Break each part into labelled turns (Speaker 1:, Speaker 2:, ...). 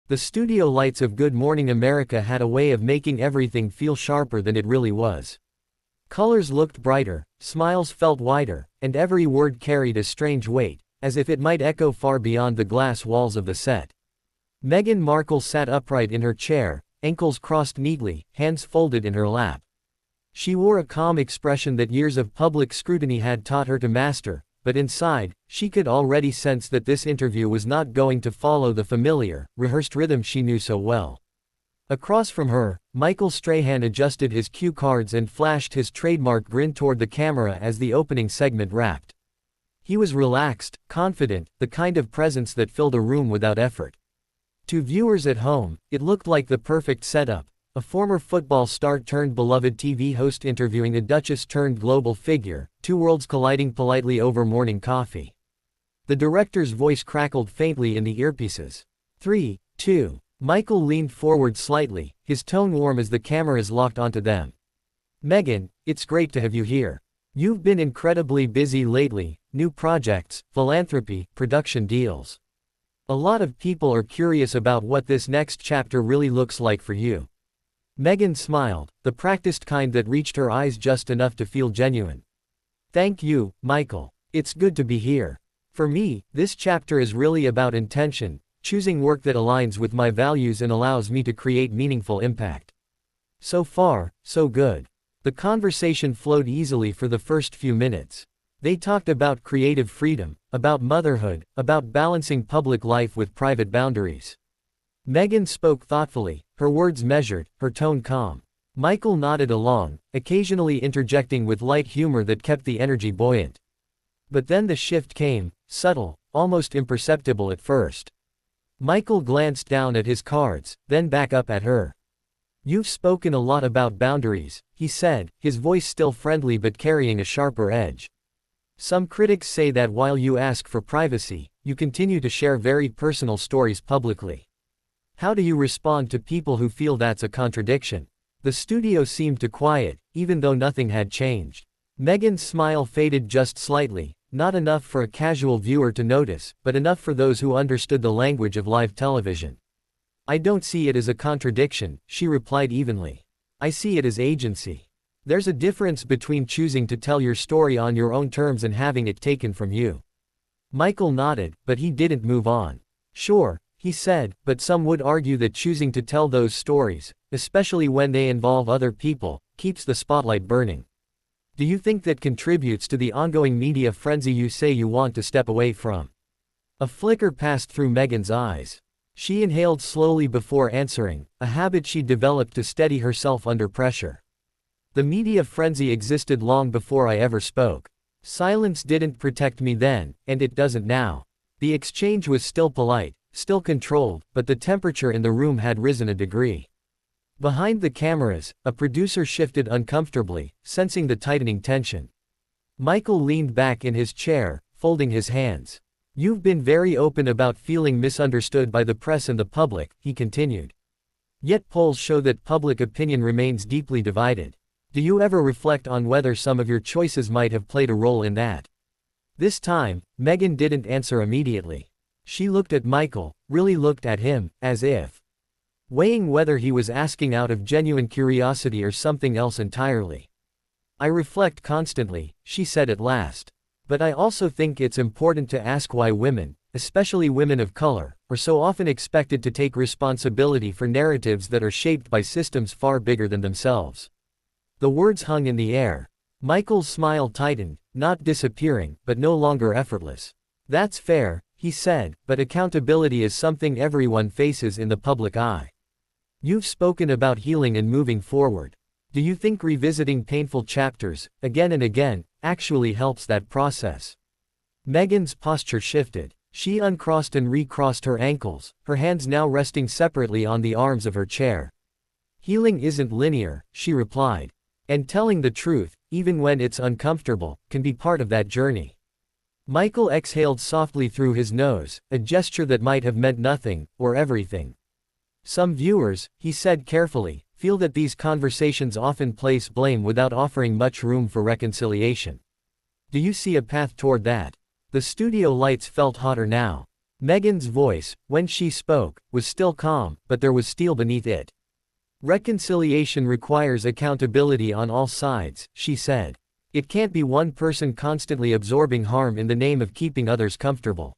Speaker 1: The studio lights of Good Morning America had a way of making everything feel sharper than it really was. Colors looked brighter, smiles felt wider, and every word carried a strange weight, as if it might echo far beyond the glass walls of the set. Meghan Markle sat upright in her chair, ankles crossed neatly, hands folded in her lap. She wore a calm expression that years of public scrutiny had taught her to master, but inside, she could already sense that this interview was not going to follow the familiar, rehearsed rhythm she knew so well. Across from her, Michael Strahan adjusted his cue cards and flashed his trademark grin toward the camera as the opening segment wrapped. He was relaxed, confident, the kind of presence that filled a room without effort. To viewers at home, it looked like the perfect setup, a former football star turned beloved TV host interviewing a duchess turned global figure, two worlds colliding politely over morning coffee. The director's voice crackled faintly in the earpieces. 3, 2. Michael leaned forward slightly, his tone warm as the cameras locked onto them. Meghan, it's great to have you here. You've been incredibly busy lately, new projects, philanthropy, production deals. A lot of people are curious about what this next chapter really looks like for you. Meghan smiled, the practiced kind that reached her eyes just enough to feel genuine. Thank you, Michael. It's good to be here. For me, this chapter is really about intention, choosing work that aligns with my values and allows me to create meaningful impact. So far, so good. The conversation flowed easily for the first few minutes. They talked about creative freedom, about motherhood, about balancing public life with private boundaries. Meghan spoke thoughtfully, her words measured, her tone calm. Michael nodded along, occasionally interjecting with light humor that kept the energy buoyant. But then the shift came, subtle, almost imperceptible at first. Michael glanced down at his cards, then back up at her. You've spoken a lot about boundaries, he said, his voice still friendly but carrying a sharper edge. Some critics say that while you ask for privacy, you continue to share very personal stories publicly. How do you respond to people who feel that's a contradiction? The studio seemed to quiet, even though nothing had changed. Meghan's smile faded just slightly, not enough for a casual viewer to notice, but enough for those who understood the language of live television. I don't see it as a contradiction, she replied evenly. I see it as agency. There's a difference between choosing to tell your story on your own terms and having it taken from you. Michael nodded, but he didn't move on. Sure, he said, but some would argue that choosing to tell those stories, especially when they involve other people, keeps the spotlight burning. Do you think that contributes to the ongoing media frenzy you say you want to step away from? A flicker passed through Meghan's eyes. She inhaled slowly before answering, a habit she'd developed to steady herself under pressure. The media frenzy existed long before I ever spoke. Silence didn't protect me then, and it doesn't now. The exchange was still polite, still controlled, but the temperature in the room had risen a degree. Behind the cameras, a producer shifted uncomfortably, sensing the tightening tension. Michael leaned back in his chair, folding his hands. You've been very open about feeling misunderstood by the press and the public, he continued. Yet polls show that public opinion remains deeply divided. Do you ever reflect on whether some of your choices might have played a role in that? This time, Meghan didn't answer immediately. She looked at Michael, really looked at him, as if weighing whether he was asking out of genuine curiosity or something else entirely. I reflect constantly, she said at last. But I also think it's important to ask why women, especially women of color, are so often expected to take responsibility for narratives that are shaped by systems far bigger than themselves. The words hung in the air. Michael's smile tightened, not disappearing, but no longer effortless. That's fair, he said, but accountability is something everyone faces in the public eye. You've spoken about healing and moving forward. Do you think revisiting painful chapters, again and again, actually helps that process? Meghan's posture shifted. She uncrossed and recrossed her ankles, her hands now resting separately on the arms of her chair. Healing isn't linear, she replied. And telling the truth, even when it's uncomfortable, can be part of that journey. Michael exhaled softly through his nose, a gesture that might have meant nothing, or everything. Some viewers, he said carefully, feel that these conversations often place blame without offering much room for reconciliation. Do you see a path toward that? The studio lights felt hotter now. Meghan's voice, when she spoke, was still calm, but there was steel beneath it. Reconciliation requires accountability on all sides, she said. It can't be one person constantly absorbing harm in the name of keeping others comfortable.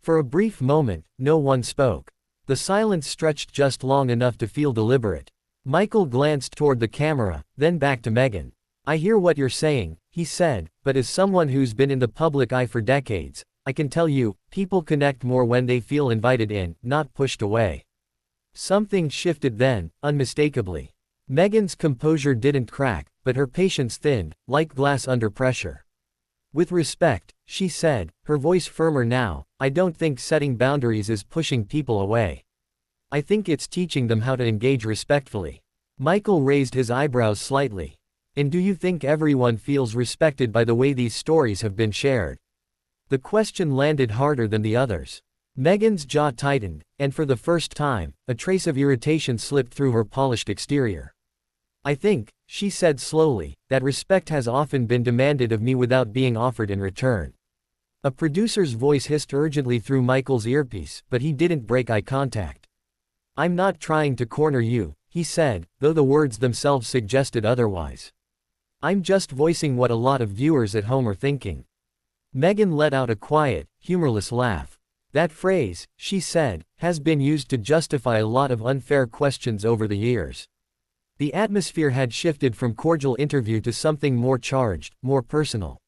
Speaker 1: For a brief moment, no one spoke. The silence stretched just long enough to feel deliberate. Michael glanced toward the camera, then back to Meghan. I hear what you're saying, he said, but as someone who's been in the public eye for decades, I can tell you, people connect more when they feel invited in, not pushed away. Something shifted then, unmistakably. Meghan's composure didn't crack, but her patience thinned, like glass under pressure. With respect, she said, her voice firmer now, I don't think setting boundaries is pushing people away. I think it's teaching them how to engage respectfully. Michael raised his eyebrows slightly. And do you think everyone feels respected by the way these stories have been shared? The question landed harder than the others. Meghan's jaw tightened, and for the first time, a trace of irritation slipped through her polished exterior. I think, she said slowly, that respect has often been demanded of me without being offered in return. A producer's voice hissed urgently through Michael's earpiece, but he didn't break eye contact. I'm not trying to corner you, he said, though the words themselves suggested otherwise. I'm just voicing what a lot of viewers at home are thinking. Meghan let out a quiet, humorless laugh. That phrase, she said, has been used to justify a lot of unfair questions over the years. The atmosphere had shifted from cordial interview to something more charged, more personal.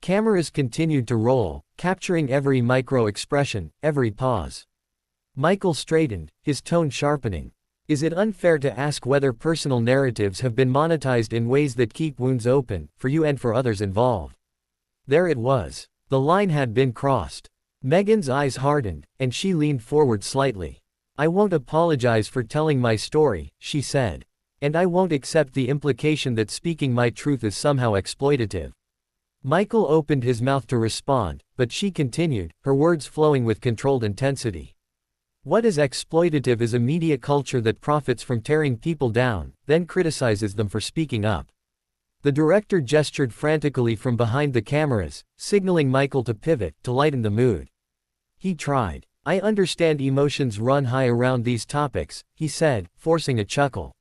Speaker 1: Cameras continued to roll, capturing every micro-expression, every pause. Michael straightened, his tone sharpening. Is it unfair to ask whether personal narratives have been monetized in ways that keep wounds open, for you and for others involved? There it was. The line had been crossed. Meghan's eyes hardened, and she leaned forward slightly. I won't apologize for telling my story, she said. And I won't accept the implication that speaking my truth is somehow exploitative. Michael opened his mouth to respond, but she continued, her words flowing with controlled intensity. What is exploitative is a media culture that profits from tearing people down, then criticizes them for speaking up. The director gestured frantically from behind the cameras, signaling Michael to pivot, to lighten the mood. He tried. I understand emotions run high around these topics, he said, forcing a chuckle.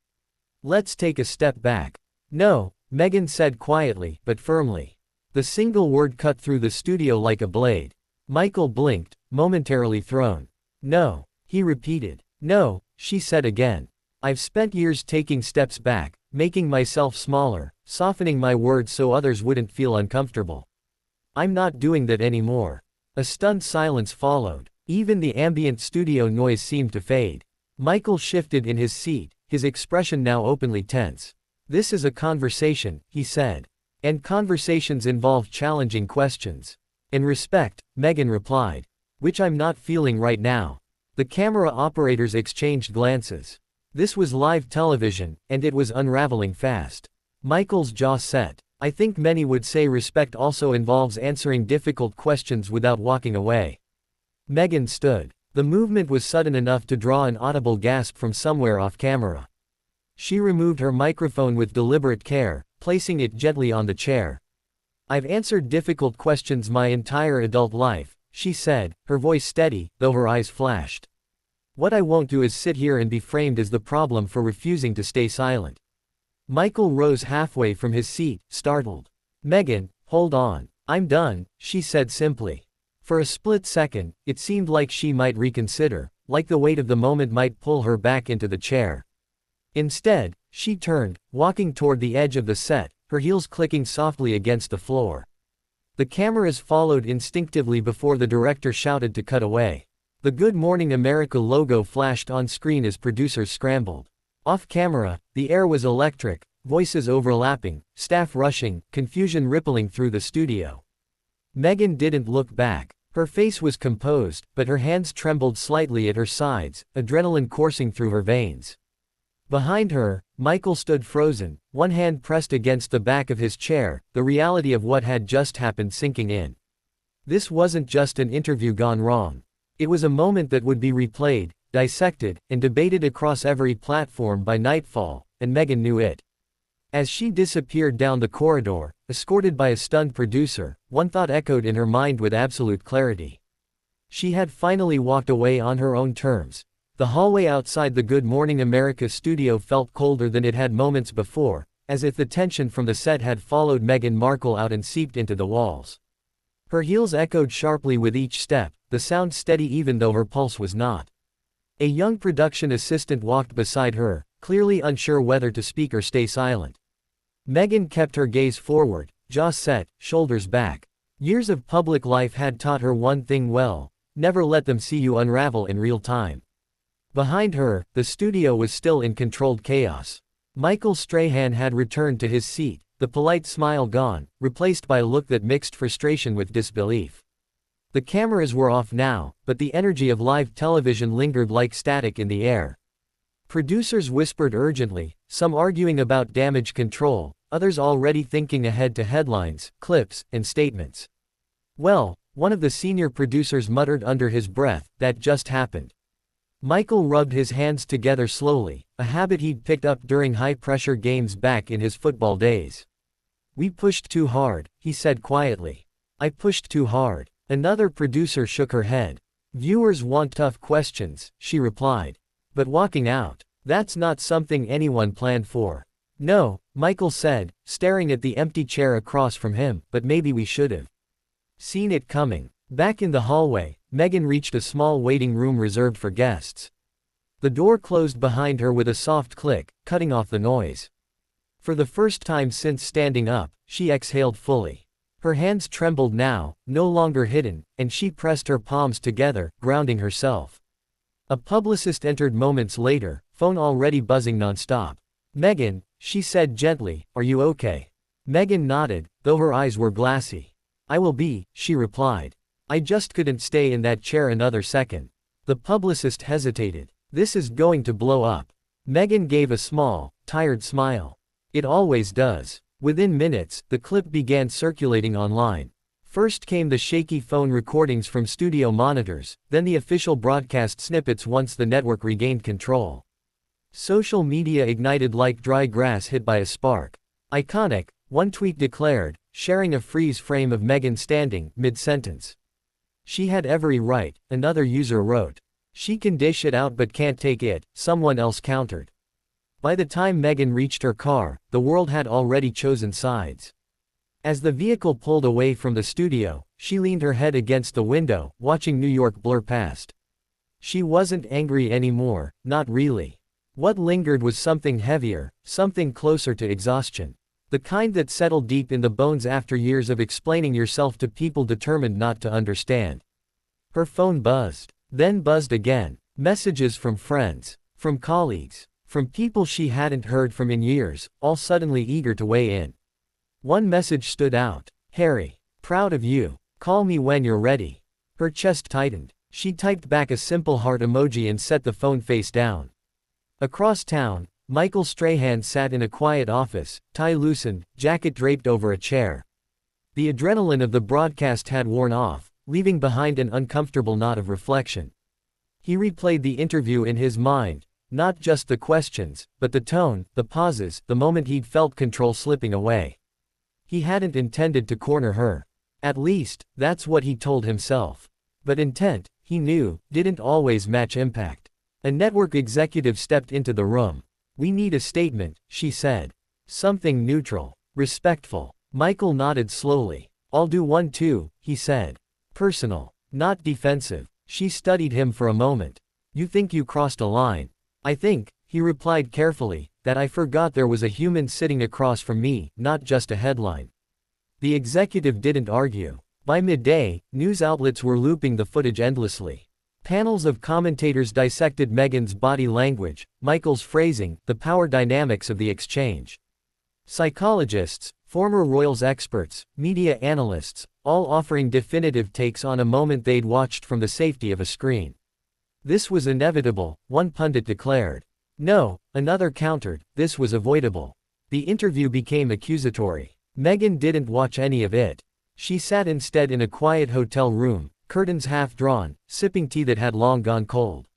Speaker 1: Let's take a step back. No, Meghan said quietly, but firmly. The single word cut through the studio like a blade. Michael blinked, momentarily thrown. No, he repeated. No, she said again. I've spent years taking steps back, making myself smaller, softening my words so others wouldn't feel uncomfortable. I'm not doing that anymore. A stunned silence followed. Even the ambient studio noise seemed to fade. Michael shifted in his seat, his expression now openly tense. This is a conversation, he said. And conversations involve challenging questions. In respect, Meghan replied. Which I'm not feeling right now. The camera operators exchanged glances. This was live television, and it was unraveling fast. Michael's jaw set. I think many would say respect also involves answering difficult questions without walking away. Meghan stood. The movement was sudden enough to draw an audible gasp from somewhere off camera. She removed her microphone with deliberate care, placing it gently on the chair. I've answered difficult questions my entire adult life, she said, her voice steady, though her eyes flashed. What I won't do is sit here and be framed as the problem for refusing to stay silent. Michael rose halfway from his seat, startled. Meghan, hold on. I'm done, she said simply. For a split second, it seemed like she might reconsider, like the weight of the moment might pull her back into the chair. Instead, she turned, walking toward the edge of the set, her heels clicking softly against the floor. The cameras followed instinctively before the director shouted to cut away. The Good Morning America logo flashed on screen as producers scrambled. Off camera, the air was electric, voices overlapping, staff rushing, confusion rippling through the studio. Meghan didn't look back. Her face was composed, but her hands trembled slightly at her sides, adrenaline coursing through her veins. Behind her, Michael stood frozen, one hand pressed against the back of his chair, the reality of what had just happened sinking in. This wasn't just an interview gone wrong. It was a moment that would be replayed, dissected, and debated across every platform by nightfall, and Meghan knew it. As she disappeared down the corridor, escorted by a stunned producer, one thought echoed in her mind with absolute clarity. She had finally walked away on her own terms. The hallway outside the Good Morning America studio felt colder than it had moments before, as if the tension from the set had followed Meghan Markle out and seeped into the walls. Her heels echoed sharply with each step, the sound steady even though her pulse was not. A young production assistant walked beside her, clearly unsure whether to speak or stay silent. Meghan kept her gaze forward, jaw set, shoulders back. Years of public life had taught her one thing well: never let them see you unravel in real time. Behind her, the studio was still in controlled chaos. Michael Strahan had returned to his seat, the polite smile gone, replaced by a look that mixed frustration with disbelief. The cameras were off now, but the energy of live television lingered like static in the air. Producers whispered urgently, some arguing about damage control, others already thinking ahead to headlines, clips, and statements. "Well," one of the senior producers muttered under his breath, "that just happened." Michael rubbed his hands together slowly, a habit he'd picked up during high-pressure games back in his football days. "We pushed too hard," he said quietly. "I pushed too hard." Another producer shook her head. "Viewers want tough questions," she replied. "But walking out, that's not something anyone planned for." "No," Michael said, staring at the empty chair across from him, "but maybe we should've seen it coming." Back in the hallway, Meghan reached a small waiting room reserved for guests. The door closed behind her with a soft click, cutting off the noise. For the first time since standing up, she exhaled fully. Her hands trembled now, no longer hidden, and she pressed her palms together, grounding herself. A publicist entered moments later, phone already buzzing nonstop. "Meghan," she said gently, "are you okay?" Meghan nodded, though her eyes were glassy. "I will be," she replied. "I just couldn't stay in that chair another second." The publicist hesitated. "This is going to blow up." Meghan gave a small, tired smile. "It always does." Within minutes, the clip began circulating online. First came the shaky phone recordings from studio monitors, then the official broadcast snippets once the network regained control. Social media ignited like dry grass hit by a spark. "Iconic," one tweet declared, sharing a freeze frame of Meghan standing mid-sentence. "She had every right," another user wrote. "She can dish it out but can't take it," someone else countered. By the time Meghan reached her car, the world had already chosen sides. As the vehicle pulled away from the studio, she leaned her head against the window, watching New York blur past. She wasn't angry anymore, not really. What lingered was something heavier, something closer to exhaustion. The kind that settled deep in the bones after years of explaining yourself to people determined not to understand. Her phone buzzed, then buzzed again. Messages from friends, from colleagues, from people she hadn't heard from in years, all suddenly eager to weigh in. One message stood out. "Harry, proud of you. Call me when you're ready." Her chest tightened. She typed back a simple heart emoji and set the phone face down. Across town, Michael Strahan sat in a quiet office, tie loosened, jacket draped over a chair. The adrenaline of the broadcast had worn off, leaving behind an uncomfortable knot of reflection. He replayed the interview in his mind, not just the questions, but the tone, the pauses, the moment he'd felt control slipping away. He hadn't intended to corner her. At least, that's what he told himself. But intent, he knew, didn't always match impact. A network executive stepped into the room. "We need a statement," she said. "Something neutral, respectful." Michael nodded slowly. "I'll do one too," he said. "Personal, not defensive." She studied him for a moment. "You think you crossed a line?" "I think," he replied carefully, "that I forgot there was a human sitting across from me, not just a headline." The executive didn't argue. By midday, news outlets were looping the footage endlessly. Panels of commentators dissected Meghan's body language, Michael's phrasing, the power dynamics of the exchange. Psychologists, former royals experts, media analysts, all offering definitive takes on a moment they'd watched from the safety of a screen. "This was inevitable," one pundit declared. "No," another countered, "this was avoidable." The interview became accusatory. Meghan didn't watch any of it. She sat instead in a quiet hotel room, curtains half drawn, sipping tea that had long gone cold.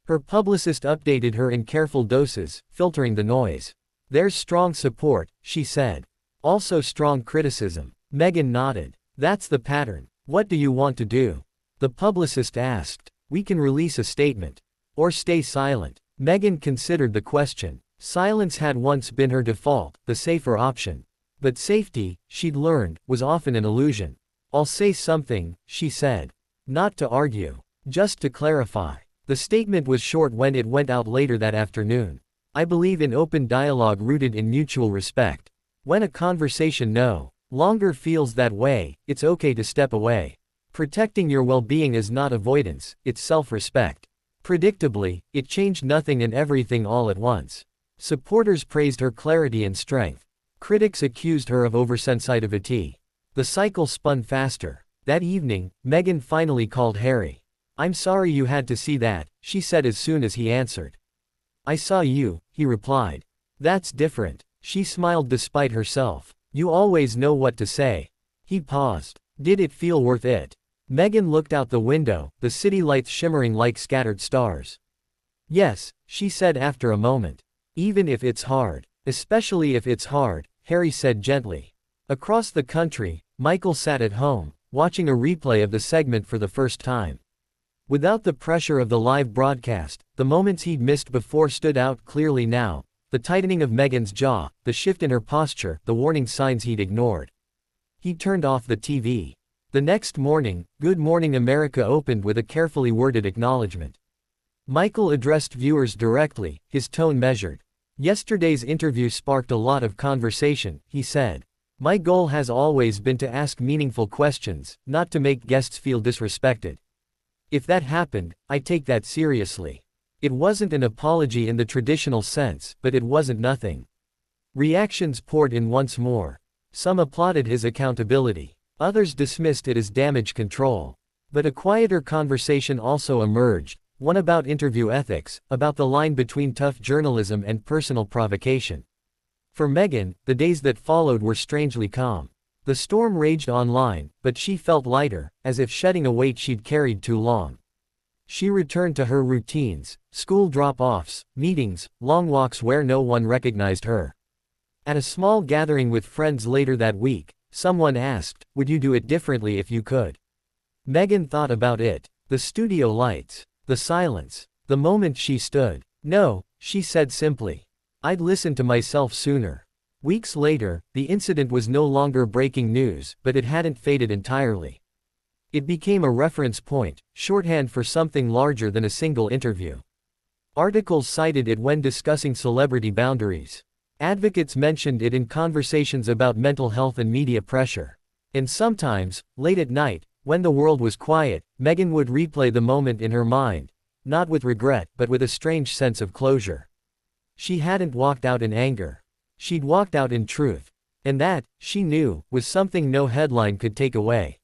Speaker 1: Her publicist updated her in careful doses, filtering the noise. "There's strong support," she said. "Also strong criticism." Meghan nodded. "That's the pattern. What do you want to do?" The publicist asked. We can release a statement. Or stay silent. Meghan considered the question. Silence had once been her default, the safer option. But safety, she'd learned, was often an illusion. I'll say something, she said. Not to argue. Just to clarify. The statement was short when it went out later that afternoon. I believe in open dialogue rooted in mutual respect. When a conversation no longer feels that way, it's okay to step away. Protecting your well-being is not avoidance, it's self-respect. Predictably, it changed nothing and everything all at once. Supporters praised her clarity and strength. Critics accused her of oversensitivity. The cycle spun faster. That evening, Meghan finally called Harry. I'm sorry you had to see that, she said as soon as he answered. I saw you, he replied. That's different. She smiled despite herself. You always know what to say. He paused. Did it feel worth it? Meghan looked out the window, the city lights shimmering like scattered stars. Yes, she said after a moment. Even if it's hard. Especially if it's hard, Harry said gently. Across the country, Michael sat at home, watching a replay of the segment for the first time. Without the pressure of the live broadcast, the moments he'd missed before stood out clearly now. The tightening of Meghan's jaw, the shift in her posture, the warning signs he'd ignored. He turned off the TV. The next morning, Good Morning America opened with a carefully worded acknowledgement. Michael addressed viewers directly, his tone measured. Yesterday's interview sparked a lot of conversation, he said. My goal has always been to ask meaningful questions, not to make guests feel disrespected. If that happened, I take that seriously. It wasn't an apology in the traditional sense, but it wasn't nothing. Reactions poured in once more. Some applauded his accountability. Others dismissed it as damage control. But a quieter conversation also emerged, one about interview ethics, about the line between tough journalism and personal provocation. For Meghan, the days that followed were strangely calm. The storm raged online, but she felt lighter, as if shedding a weight she'd carried too long. She returned to her routines, school drop-offs, meetings, long walks where no one recognized her. At a small gathering with friends later that week, someone asked, would you do it differently if you could? Meghan thought about it. The studio lights. The silence. The moment she stood. No, she said simply. I'd listened to myself sooner. Weeks later, the incident was no longer breaking news, but it hadn't faded entirely. It became a reference point, shorthand for something larger than a single interview. Articles cited it when discussing celebrity boundaries. Advocates mentioned it in conversations about mental health and media pressure. And sometimes, late at night, when the world was quiet, Meghan would replay the moment in her mind, not with regret, but with a strange sense of closure. She hadn't walked out in anger. She'd walked out in truth. And that, she knew, was something no headline could take away.